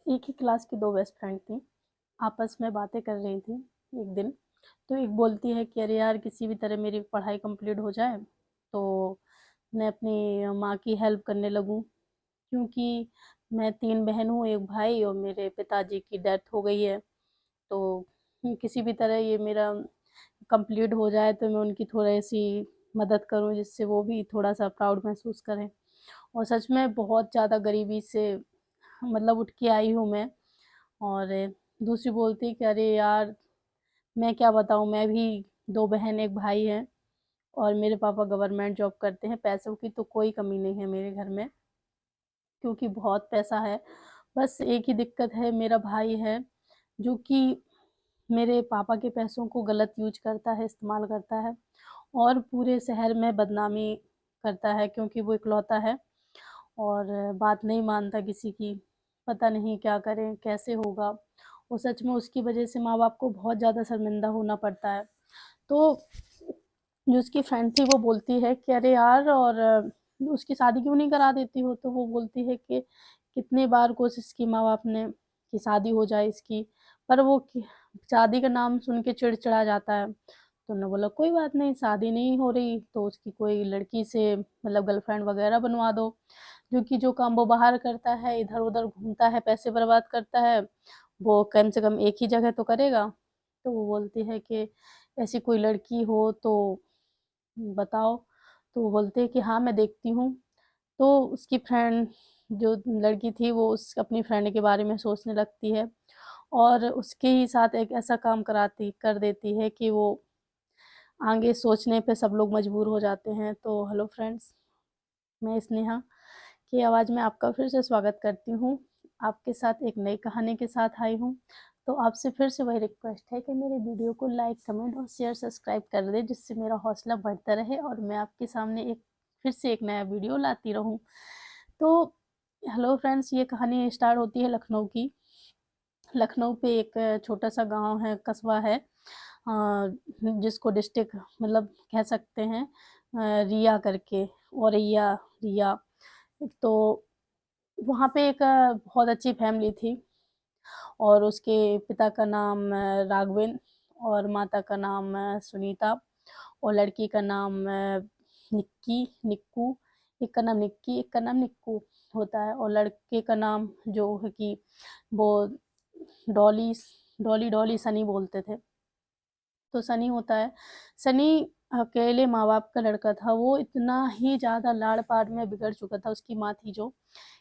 एक ही क्लास की 2 best friend थीं। आपस में बातें कर रही थीं एक दिन। तो एक बोलती है कि अरे यार किसी भी तरह मेरी पढ़ाई कंप्लीट हो जाए, तो मैं अपनी माँ की हेल्प करने लगूँ। क्योंकि मैं 3 बहन हूँ, 1 भाई और मेरे पिताजी की डेथ हो गई है। तो किसी भी तरह ये मेरा कंप्लीट हो जाए तो मैं उनकी थोड़ी-सी मदद करूँ जिससे वो भी थोड़ा-सा प्राउड महसूस करें। और सच में बहुत ज़्यादा गरीबी से मतलब उठ के आई हूँ मैं। और दूसरी बोलती है कि अरे यार मैं क्या बताऊँ, मैं भी 2 बहन 1 भाई हैं और मेरे पापा गवर्नमेंट जॉब करते हैं, पैसों की तो कोई कमी नहीं है मेरे घर में, क्योंकि बहुत पैसा है। बस एक ही दिक्कत है, मेरा भाई है जो कि मेरे पापा के पैसों को गलत यूज़ करता है, इस्तेमाल करता है और पूरे शहर में बदनामी करता है क्योंकि वो इकलौता है और बात नहीं मानता किसी की। पता नहीं क्या करें, कैसे होगा? और सच में उसकी वज़ह से माँ-बाप को बहुत ज़्यादा शर्मिंदा होना पड़ता है। तो जो उसकी फ्रेंड थी वो बोलती है कि अरे यार और उसकी शादी क्यों नहीं करा देती हो? तो वो बोलती है कि कितनी बार कोशिश की माँ-बाप ने कि शादी हो जाए इसकी, पर वो कि शादी का नाम सुन के चिड़चिड़ा जाता है। तो उन्होंने बोला कोई बात नहीं, शादी नहीं हो रही तो उसकी कोई लड़की से मतलब गर्लफ्रेंड वगैरह बनवा दो, जो कि जो काम वो बाहर करता है, इधर-उधर घूमता है, पैसे बर्बाद करता है, वो कम से कम एक ही जगह तो करेगा। तो वो बोलती है कि ऐसी कोई लड़की हो तो बताओ, तो वो बोलते हैं कि हाँ, मैं देखती हूँ। तो उसकी फ्रेंड जो लड़की थी वो उस अपनी फ्रेंड के बारे में सोचने लगती है और उसके ही साथ एक ऐसा काम कराती कर देती है कि वो आगे सोचने पे सब लोग मजबूर हो जाते हैं। तो हेलो फ्रेंड्स, मैं स्नेहा की आवाज़ में आपका फिर से स्वागत करती हूँ। आपके साथ एक नई कहानी के साथ आई हूँ। तो आपसे फिर से वही रिक्वेस्ट है कि मेरे वीडियो को लाइक, कमेंट और शेयर, सब्सक्राइब कर दें जिससे मेरा हौसला बढ़ता रहे और मैं आपके सामने फिर से एक नया वीडियो लाती रहूँ। तो हेलो फ्रेंड्स, ये कहानी स्टार्ट होती है लखनऊ की। लखनऊ पे एक छोटा-सा गाँव है, कस्बा है जिसको डिस्ट्रिक्ट मतलब कह सकते हैं रिया करके, औरैया, रिया। तो वहाँ पे एक बहुत अच्छी फैमिली थी और उसके पिता का नाम राघवेंद्र और माता का नाम सुनीता और लड़की का नाम निक्कू। एक का नाम निक्की, एक का नाम निक्कू होता है और लड़के का नाम जो है कि वो डॉली डॉली डॉली सनी बोलते थे। तो सनी होता है। सनी अकेले माँ-बाप का लड़का था, वो इतना ही ज़्यादा लाड़-प्यार में बिगड़ चुका था, उसकी माँ थी जो,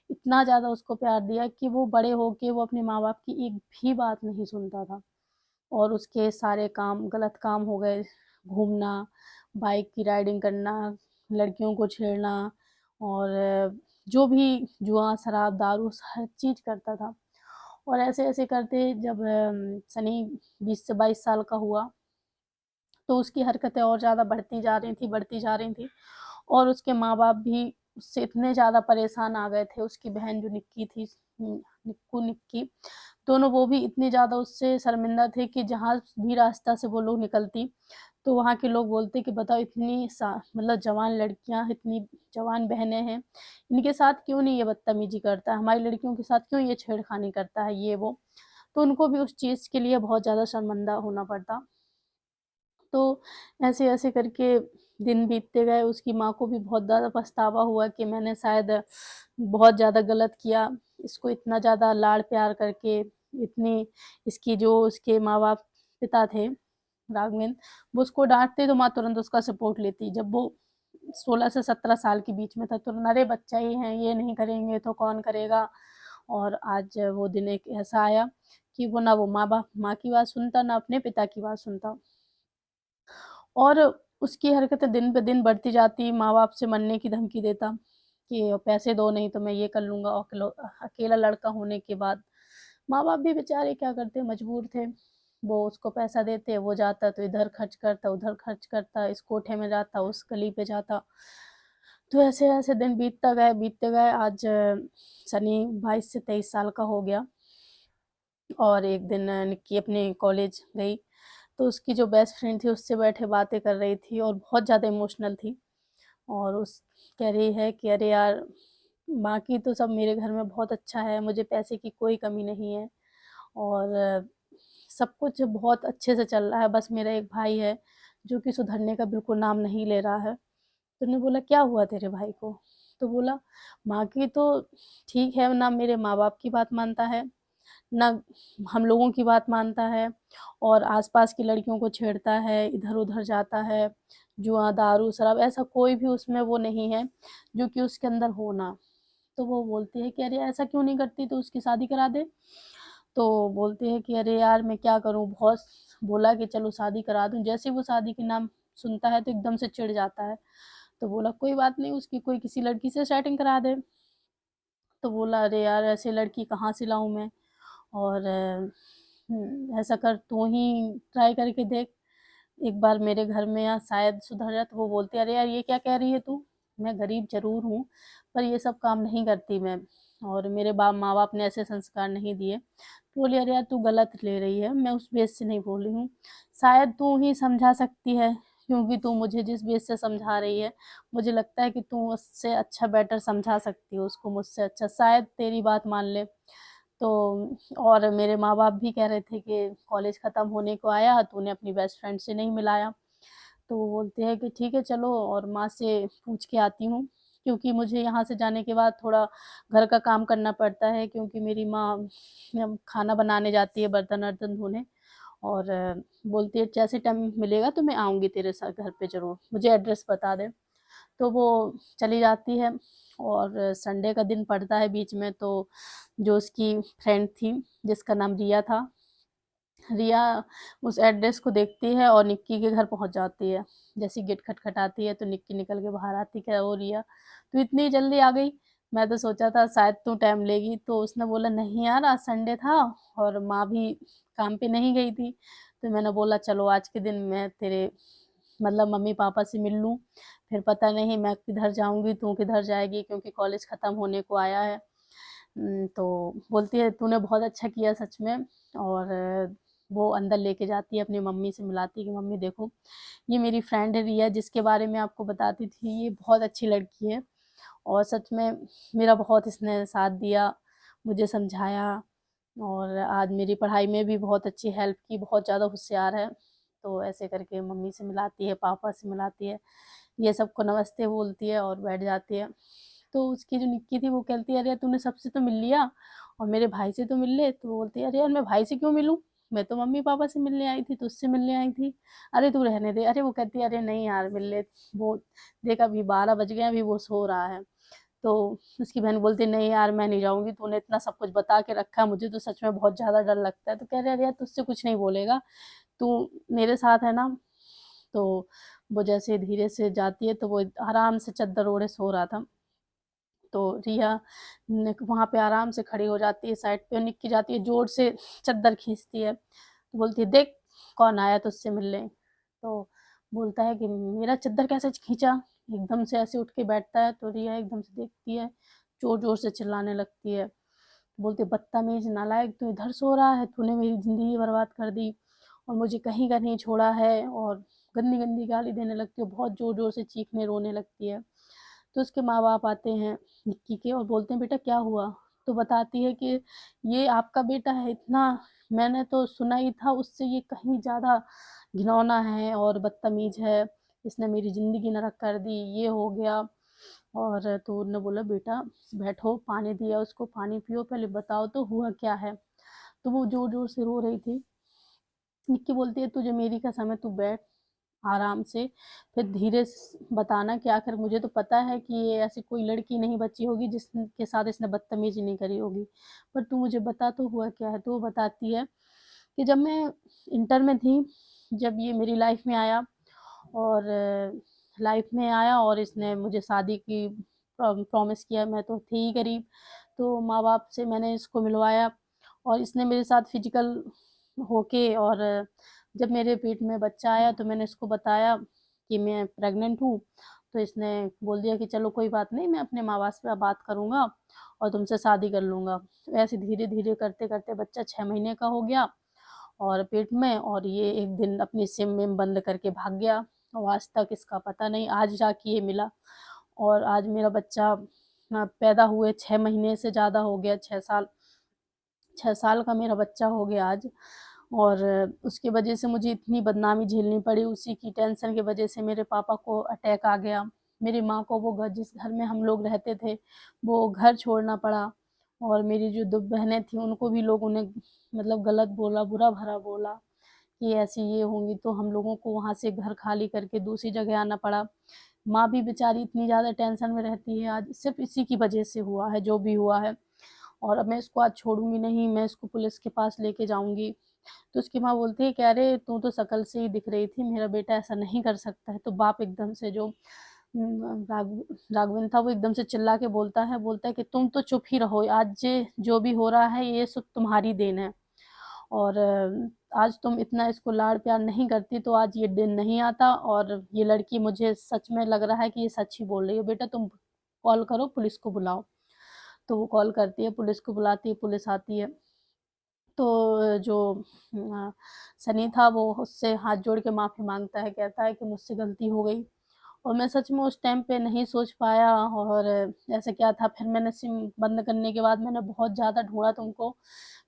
इतना ज़्यादा उसको प्यार दिया कि वो बड़े होके वो अपने माँ-बाप की एक भी बात नहीं सुनता था और उसके सारे काम गलत काम हो गए, घूमना, बाइक की राइडिंग करना, लड़कियों को छेड़ना और जो भी जुआ, शराब, दारू हर चीज़ करता था। और ऐसे-ऐसे करते जब सनी 20 से 22 साल का हुआ तो उसकी हरकतें और ज़्यादा बढ़ती जा रही थी और उसके माँ-बाप भी उससे इतने ज़्यादा परेशान आ गए थे, उसकी बहन जो निक्की थी निक्की, दोनों वो भी इतनी ज़्यादा उससे शर्मिंदा थे कि जहाँ भी रास्ता से वो लोग निकलती, तो वहाँ के लोग बोलते कि बताओ इतनी मतलब जवान लड़कियाँ, इतनी जवान बहनें हैं, इनके साथ क्यों नहीं ये बदतमीज़ी करता है, हमारी लड़कियों के साथ क्यों ये छेड़खानी करता है, ये वो। तो उनको भी उस चीज़ के लिए बहुत ज़्यादा शर्मिंदा होना पड़ता। तो ऐसे-ऐसे करके दिन बीतते गए, उसकी माँ को भी बहुत ज़्यादा पछतावा हुआ कि मैंने शायद बहुत ज़्यादा गलत किया, इसको इतना ज़्यादा लाड़-प्यार करके, इतनी इसकी जो उसके माँ-बाप पिता थे, राघवेंद्र, वो उसको डाँटते तो माँ तुरंत उसका सपोर्ट लेती। जब वो 16 से 17 साल के बीच में था, तुरंत अरे बच्चा ही है, ये नहीं करेंगे तो कौन करेगा? और आज वो दिन एक ऐसा आया कि वो ना वो माँ की बात सुनता, ना अपने पिता की बात सुनता। और उसकी हरकतें दिन पे दिन बढ़ती जाती, माँ-बाप से मरने की धमकी देता कि पैसे दो नहीं तो मैं ये कर लूँगा अकेला लड़का होने के बाद। माँ-बाप भी बेचारे क्या करते मजबूर थे, वो उसको पैसा देते, वो जाता तो इधर खर्च करता, उधर खर्च करता, इस कोठे में जाता, उस गली पे जाता। तो ऐसे-ऐसे दिन बीतते गए आज सनी 22 से 23 साल का हो गया और एक दिन निक्की अपने कॉलेज गई तो उसकी जो बेस्ट फ्रेंड थी उससे बैठे बातें कर रही थी और बहुत ज़्यादा इमोशनल थी और उस कह रही है कि अरे यार बाकी तो सब मेरे घर में बहुत अच्छा है, मुझे पैसे की कोई कमी नहीं है और सब कुछ बहुत अच्छे से चल रहा है। बस मेरा एक भाई है जो कि सुधरने का बिल्कुल नाम नहीं ले रहा है। तो उन्होंने बोला क्या हुआ तेरे भाई को? तो बोला माँ की तो ठीक है, ना मेरे माँ-बाप की बात मानता है, ना हम लोगों की बात मानता है और आस-पास की लड़कियों को छेड़ता है, इधर-उधर जाता है, जुआ, दारू, शराब ऐसा कोई भी उसमें वो नहीं है जो कि उसके अंदर हो ना। तो वो बोलती है कि अरे ऐसा क्यों नहीं करती, तो उसकी शादी करा दे। तो बोलती है कि अरे यार मैं क्या करूँ, बहुत बोला कि चलो शादी करा दूँ। जैसे ही वो शादी के नाम सुनता है तो एकदम से चिढ़ जाता है। तो बोला कोई बात नहीं, उसकी कोई किसी लड़की से सेटिंग करा दे। तो बोला अरे यार ऐसी लड़की कहाँ से लाऊँ मैं, और ऐसा कर तू ही ट्राई करके देख, एक बार मेरे घर में या शायद सुधर जाए। तो वो बोलती है अरे यार ये क्या कह रही है तू, मैं गरीब जरूर हूँ पर ये सब काम नहीं करती मैं, और मेरे बाप माँ बाप ने ऐसे संस्कार नहीं दिए। तो बोली अरे यार तू गलत ले रही है, मैं उस बेस से नहीं बोल रही हूँ, शायद तू ही समझा सकती है, क्योंकि तू मुझे जिस बेस से समझा रही है मुझे लगता है कि तू उससे अच्छा बेटर समझा सकती हो उसको, मुझसे अच्छा, शायद तेरी बात मान ले। तो और मेरे माँ-बाप भी कह रहे थे कि कॉलेज ख़त्म होने को आया, तूने अपनी बेस्ट फ्रेंड से नहीं मिलाया। तो वो बोलते हैं कि ठीक है चलो, और माँ से पूछ के आती हूँ, क्योंकि मुझे यहाँ से जाने के बाद थोड़ा घर का काम करना पड़ता है, क्योंकि मेरी माँ खाना बनाने जाती है, बर्तन-वर्तन धोने, और बोलती है जैसे टाइम मिलेगा तो मैं आऊँगी तेरे साथ घर पे ज़रूर, मुझे एड्रेस बता दे। तो वो चली जाती है और संडे का दिन पड़ता है बीच में, तो जो उसकी फ्रेंड थी जिसका नाम रिया था, रिया उस एड्रेस को देखती है और निक्की के घर पहुंच जाती है। जैसे गेट खटखटाती है तो निक्की निकल के बाहर आती, क्या वो रिया तू इतनी जल्दी आ गई, मैं तो सोचा था शायद तू टाइम लेगी। तो उसने बोला नहीं यार आज संडे था और माँ भी काम पे नहीं गई थी, तो मैंने बोला चलो आज के दिन मैं तेरे मतलब मम्मी पापा से मिल लूँ, फिर पता नहीं मैं किधर जाऊँगी तू किधर जाएगी, क्योंकि कॉलेज ख़त्म होने को आया है। तो बोलती है तूने बहुत अच्छा किया सच में, और वो अंदर लेके जाती है अपनी मम्मी से मिलाती है कि मम्मी देखो ये मेरी फ्रेंड है रिया, जिसके बारे में आपको बताती थी, ये बहुत अच्छी लड़की है और सच में मेरा बहुत इसने साथ दिया, मुझे समझाया और आज मेरी पढ़ाई में भी बहुत अच्छी हेल्प की, बहुत ज़्यादा होशियार है। तो ऐसे करके मम्मी से मिलाती है, पापा से मिलाती है, ये सबको नमस्ते बोलती है और बैठ जाती है। तो उसकी जो निक्की थी वो कहती है अरे यार तूने सबसे तो मिल लिया और मेरे भाई से तो मिल ले। तो वो बोलती है अरे यार मैं भाई से क्यों मिलूँ, मैं तो मम्मी पापा से मिलने आई थी, तुझसे मिलने आई थी, अरे तू रहने दे। अरे वो कहती है अरे नहीं यार मिल ले, वो देख अभी 12 बज गए, अभी वो सो रहा है। तो उसकी बहन बोलती नहीं यार मैं नहीं जाऊंगी, तूने इतना सब कुछ बता के रखा है, मुझे तो सच में बहुत ज्यादा डर लगता है। तो कह रहे अरे यार तुझसे कुछ नहीं बोलेगा, तू मेरे साथ है ना। तो वो जैसे धीरे से जाती है तो वो आराम से चद्दर ओढ़े सो रहा था। तो रिया वहां पे आराम से खड़ी हो जाती है साइड पे, निक्की जाती है जोर से चद्दर खींचती है, तो बोलती है देख कौन आया तुझसे मिलने। तो बोलता है कि मेरा चद्दर कैसे खींचा, एकदम से ऐसे उठ के बैठता है। तो रिया एकदम से देखती है, जोर जोर से चिल्लाने लगती है, बोलती बदतमीज नालायक, तू इधर सो रहा है, तूने मेरी जिंदगी बर्बाद कर दी और मुझे कहीं का नहीं छोड़ा है, और गंदी गंदी गाली देने लगती है, बहुत जोर जोर से चीखने रोने लगती है। तो उसके माँ बाप आते हैं निक्की के और बोलते हैं बेटा क्या हुआ। तो बताती है कि ये आपका बेटा है, इतना मैंने तो सुना ही था, उससे ये कहीं ज़्यादा घिनौना है और बदतमीज है, इसने मेरी ज़िंदगी नरक कर दी, ये हो गया। और तो उन्होंने बोला बेटा बैठो, पानी दिया उसको, पानी पियो, पहले बताओ तो हुआ क्या है। तो वो जोर जोर से रो रही थी। निक्की बोलती है तुझे मेरी कसम है, तू बैठ आराम से, फिर धीरे से बताना कि आखिर मुझे तो पता है कि ये ऐसी कोई लड़की नहीं बची होगी जिसके साथ इसने बदतमीजी नहीं करी होगी, पर तू मुझे बता तो हुआ क्या है। तो वो बताती है कि जब मैं इंटर में थी, जब ये मेरी लाइफ में आया, और लाइफ में आया और इसने मुझे शादी की प्रॉमिस किया, मैं तो थी ही गरीब, तो माँ बाप से मैंने इसको मिलवाया और इसने मेरे साथ फिजिकल होके, और जब मेरे पेट में बच्चा आया तो मैंने इसको बताया कि मैं प्रेग्नेंट हूँ। तो इसने बोल दिया कि चलो कोई बात नहीं, मैं अपने माँ बाप से बात करूँगा और तुमसे शादी कर लूँगा। ऐसे धीरे धीरे करते करते बच्चा 6 महीने का हो गया और पेट में, और ये एक दिन अपनी सिम विम बंद करके भाग गया और आज तक इसका पता नहीं, आज जाके ये मिला। और आज मेरा बच्चा पैदा हुए 6 महीने से ज़्यादा हो गया, 6 साल का मेरा बच्चा हो गया आज। और उसकी वजह से मुझे इतनी बदनामी झेलनी पड़ी, उसी की टेंशन की वजह से मेरे पापा को अटैक आ गया। मेरी माँ को वो घर, जिस घर में हम लोग रहते थे, वो घर छोड़ना पड़ा। और मेरी जो 2 बहनें थीं उनको भी लोगों ने मतलब गलत बोला, बुरा-भला बोला कि ऐसी ये होंगी, तो हम लोगों को वहाँ से घर खाली करके दूसरी जगह आना पड़ा। माँ भी बेचारी इतनी ज़्यादा टेंशन में रहती है, आज सिर्फ़ इसी की वजह से हुआ है जो भी हुआ है। और अब मैं इसको आज छोड़ूँगी नहीं, मैं इसको पुलिस के पास लेके जाऊँगी। तो उसकी माँ बोलती है कि अरे तू तो शक्ल से ही दिख रही थी, मेरा बेटा ऐसा नहीं कर सकता है। तो बाप एकदम से जो राघवेंद्र था वो एकदम से चिल्ला के बोलता है कि तुम तो चुप ही रहो, आज ये जो भी हो रहा है ये सब तुम्हारी देन है। और आज तुम इतना इसको लाड प्यार नहीं करती तो आज ये दिन नहीं आता। और ये लड़की, मुझे सच में लग रहा है कि ये सच ही बोल रही है, बेटा तुम कॉल करो, पुलिस को बुलाओ। तो वो कॉल करती है, पुलिस को बुलाती है, पुलिस आती है। तो जो अ, सनी था वो उससे हाथ जोड़ के माफ़ी माँगता है, कहता है कि मुझसे गलती हो गई। और मैं सच में उस टाइम पे नहीं सोच पाया। और ऐसा क्या था, फिर मैंने सिम बंद करने के बाद मैंने बहुत ज़्यादा ढूँढा तुमको,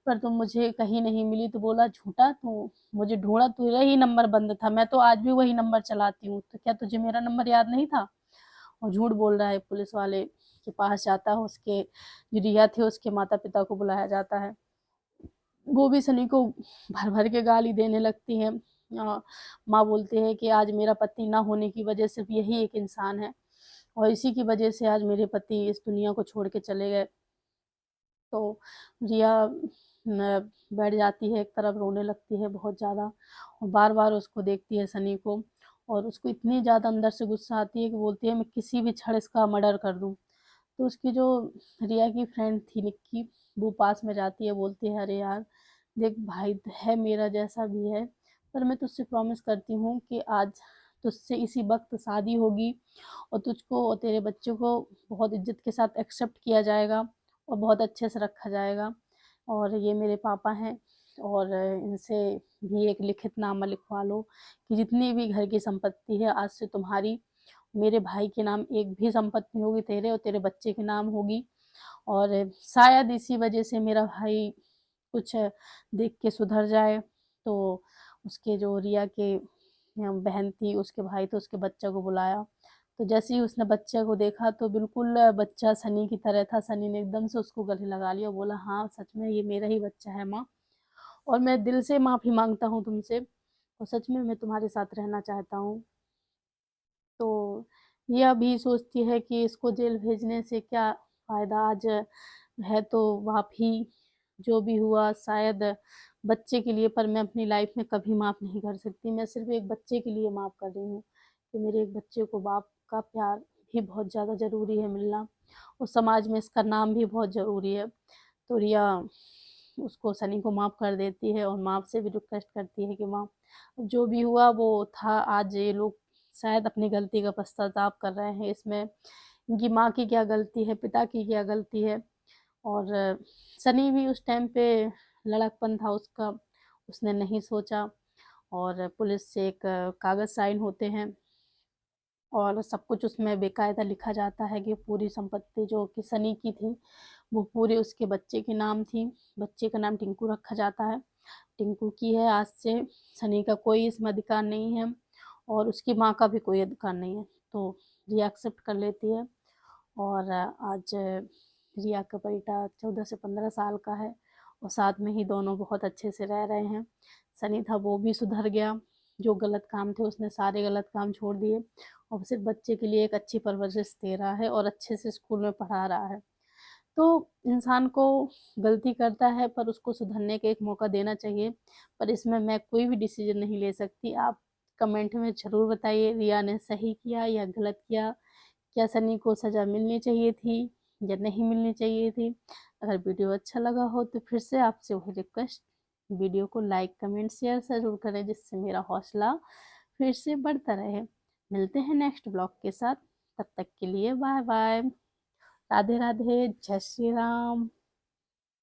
पर तुम मुझे कहीं नहीं मिली। तो बोला झूठा, तू मुझे ढूँढा, तेरा ही नंबर बंद था, मैं तो आज भी वही नंबर चलाती हूँ, तो क्या तुझे मेरा नंबर याद नहीं था? और झूठ बोल रहा है। पुलिस वाले के पास जाता है, उसके जो रिया थे उसके माता-पिता को बुलाया जाता है। वो भी सनी को भर-भर के गाली देने लगती हैं। माँ बोलती है कि आज मेरा पति ना होने की वजह सिर्फ़ यही एक इंसान है, और इसी की वजह से आज मेरे पति इस दुनिया को छोड़ के चले गए। तो रिया बैठ जाती है एक तरफ, रोने लगती है बहुत ज़्यादा, और बार-बार उसको देखती है सनी को, और उसको इतनी ज़्यादा अंदर से गुस्सा आती है कि बोलती है मैं किसी भी क्षण इसका मर्डर कर दूँ। तो उसकी जो रिया की फ्रेंड थी निक्की, वो पास में जाती है, बोलती है अरे यार देख, भाई है मेरा जैसा भी है, पर मैं तुझसे प्रॉमिस करती हूँ कि आज तुझसे इसी वक्त शादी होगी, और तुझको और तेरे बच्चे को बहुत इज्जत के साथ एक्सेप्ट किया जाएगा, और बहुत अच्छे से रखा जाएगा। और ये मेरे पापा हैं, और इनसे भी एक लिखित नामा लिखवा लो कि जितनी भी घर की संपत्ति है आज से तुम्हारी, मेरे भाई के नाम एक भी संपत्ति होगी, तेरे और तेरे बच्चे के नाम होगी। और शायद इसी वजह से मेरा भाई कुछ देख के सुधर जाए। तो उसके जो रिया के बहन थी, उसके भाई थे, उसके बच्चे को बुलाया। तो जैसे ही उसने बच्चे को देखा तो बिल्कुल बच्चा सनी की तरह था। सनी ने एकदम से उसको गले लगा लिया और बोला हाँ सच में ये मेरा ही बच्चा है माँ, और मैं दिल से माफ़ी मांगता हूँ तुमसे, और सच में मैं तुम्हारे साथ रहना चाहता हूँ। तो ये अभी सोचती है कि इसको जेल भेजने से क्या फ़ायदा, आज है तो माफ़ ही, जो भी हुआ शायद बच्चे के लिए, पर मैं अपनी लाइफ में कभी माफ़ नहीं कर सकती। मैं सिर्फ़ एक बच्चे के लिए माफ़ कर रही हूँ कि मेरे एक बच्चे को बाप का प्यार भी बहुत ज़्यादा ज़रूरी है मिलना, और समाज में इसका नाम भी बहुत ज़रूरी है। तो रिया उसको, सनी को माफ़ कर देती है, और माँ से भी रिक्वेस्ट करती है कि माँ जो भी हुआ वो था, आज ये लोग शायद अपनी गलती का पश्चाताप कर रहे हैं। इसमें इनकी माँ की क्या गलती है, पिता की क्या गलती है। और सनी भी उस टाइम पे लड़कपन था उसका, उसने नहीं सोचा। और पुलिस से एक कागज़ साइन होते हैं, और सब कुछ उसमें बेकायदा लिखा जाता है कि पूरी संपत्ति जो कि सनी की थी वो पूरी उसके बच्चे के नाम थी। बच्चे का नाम टिंकू रखा जाता है, टिंकू की है आज से। सनी का कोई इसमें अधिकार नहीं है, और उसकी माँ का भी कोई अधिकार नहीं है। तो रिया एक्सेप्ट कर लेती है, और आज रिया का बेटा 14 से 15 साल का है, और साथ में ही दोनों बहुत अच्छे से रह रहे हैं। सनी था वो भी सुधर गया, जो गलत काम थे उसने सारे गलत काम छोड़ दिए, और सिर्फ बच्चे के लिए एक अच्छी परवरिश दे रहा है, और अच्छे से स्कूल में पढ़ा रहा है। तो इंसान को गलती करता है पर उसको सुधरने का एक मौका देना चाहिए, पर इसमें मैं कोई भी डिसीजन नहीं ले सकती। आप कमेंट में ज़रूर बताइए रिया ने सही किया या गलत किया, क्या सनी को सज़ा मिलनी चाहिए थी या नहीं मिलनी चाहिए थी। अगर वीडियो अच्छा लगा हो तो फिर से आपसे वही रिक्वेस्ट, वीडियो को लाइक कमेंट शेयर ज़रूर करें, जिससे मेरा हौसला फिर से बढ़ता रहे। मिलते हैं नेक्स्ट ब्लॉग के साथ, तब तक के लिए बाय बाय, राधे राधे, जय श्री राम।